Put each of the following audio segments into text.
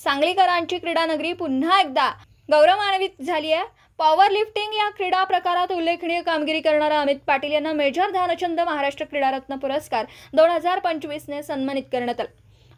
सांगलीकरांची क्रीडा नगरी पुन्हा एकदा गौरवान्वित झाली आहे। पॉवर लिफ्टिंग या क्रीडा प्रकारात उल्लेखनीय कामगिरी करणारा अमित पाटील यांना मेजर ध्यानचंद महाराष्ट्र क्रीडारत्न पुरस्कार 2025 ने सन्मानित करण्यात आला।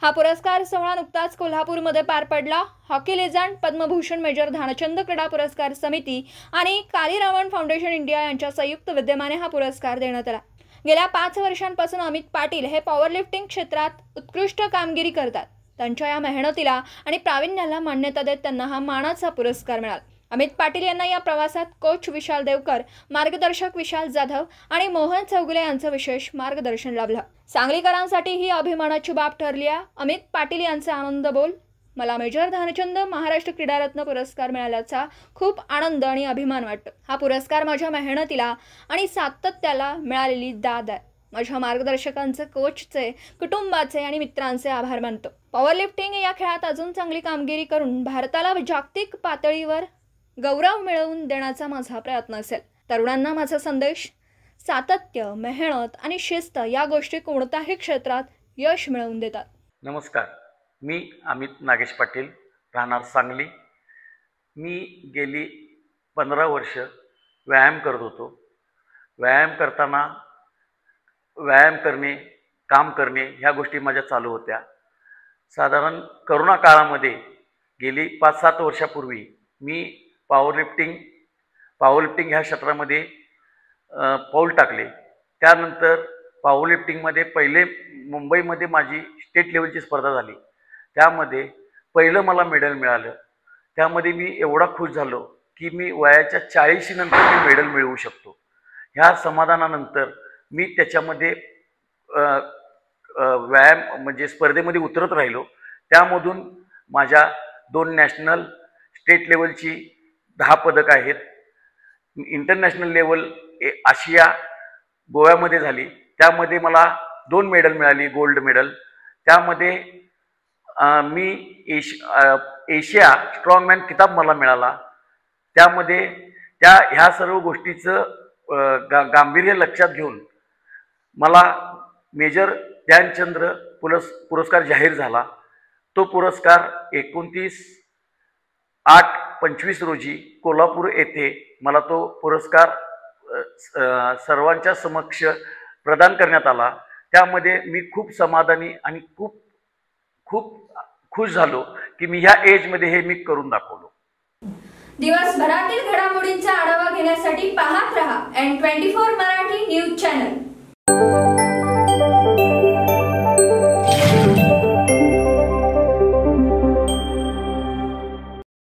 हा पुरस्कार सोहळा नुकताच कोल्हापूरमध्ये पार पडला। Hockey legend Padma Bhushan major Dhyan Chand क्रीडा पुरस्कार समिती आणि कालीरावण फाउंडेशन इंडिया यांच्या संयुक्त विद्यमाने हा पुरस्कार देण्यात आला। गेल्या 5 वर्षांपासून अमित पाटील हे पॉवर लिफ्टिंग क्षेत्रात उत्कृष्ट कामगिरी करतात। त्यांच्या या मेहनतीला आणि प्रावीण्याला मान्यता देत त्यांना हा मानाचा पुरस्कार मिळाला। अमित पाटील यांना या प्रवासात कोच विशाल देवकर, मार्गदर्शक विशाल जाधव आणि मोहन चौगुले यांचं विशेष मार्गदर्शन लाभलं। सांगलीकरांसाठी ही अभिमानाची बाब ठरली आहे। अमित पाटील यांचे आनंद बोल। मला मेजर ध्यानचंद महाराष्ट्र क्रीडारत्न पुरस्कार मिळाल्याचा खूप आनंद आणि अभिमान वाटतो। हा पुरस्कार माझ्या मेहनतीला आणि सातत्याला मिळालेली दाद आहे। माझ्या मार्गदर्शकांचे, कोचचे, कुटुंबाचे आणि मित्रांचे आभार मानतो। पॉवर लिफ्टिंग या खेळात अजून चांगली कामगिरी करून भारताला जागतिक पातळीवर गौरव मिळवून देण्याचा माझा प्रयत्न असेल। तरुणांना माझा संदेश, सातत्य, मेहनत आणि शिस्त या गोष्टी कोणत्याही क्षेत्रात यश मिळवून देतात। नमस्कार, मी अमित नागेश पाटील, राहणार सांगली। मी गेली 15 वर्ष व्यायाम करत होतो। व्यायाम करताना व्यायाम करणे, काम करणे ह्या गोष्टी माझ्या चालू होत्या। साधारण करोना काळामध्ये गेली 5-7 वर्षापूर्वी मी पॉवर लिफ्टिंग ह्या क्षेत्रामध्ये पाऊल टाकले। त्यानंतर पॉवर लिफ्टिंगमध्ये पहिले मुंबईमध्ये माझी स्टेट लेवलची स्पर्धा झाली। त्यामध्ये पहिलं मला मेडल मिळालं। त्यामध्ये मी एवढा खुश झालो की मी वयाच्या 40 नंतर मी मेडल मिळवू शकतो। ह्या समाधानानंतर मी त्याच्यामध्ये व्यायाम म्हणजे स्पर्धेमध्ये उतरत राहिलो। त्यामधून माझ्या 2 नॅशनल स्टेट लेवलची 10 पदक आहेत। इंटरनॅशनल लेवल आशिया गोव्यामध्ये झाली। त्यामध्ये मला 2 मेडल मिळाली, गोल्ड मेडल। त्यामध्ये मी एशिया स्ट्रॉंगमॅन किताब मला मिळाला। त्यामध्ये ह्या सर्व गोष्टीचं गांभीर्य लक्षात घेऊन मला मेजर ध्यानचंद पुरस्कार जाहीर झाला। तो पुरस्कार 29/8/25 रोजी कोल्हापूर येथे मला तो पुरस्कार सर्वांच्या समक्ष प्रदान करण्यात आला। त्यामध्ये मी खूप समाधानी आणि खूप खुश झालो की मी ह्या एजमध्ये हे मी करून दाखवलो। दिवसभरातील घडामोडींचा आढावा घेण्यासाठी पाहत रहा N24 मराठी न्यूज चॅनल।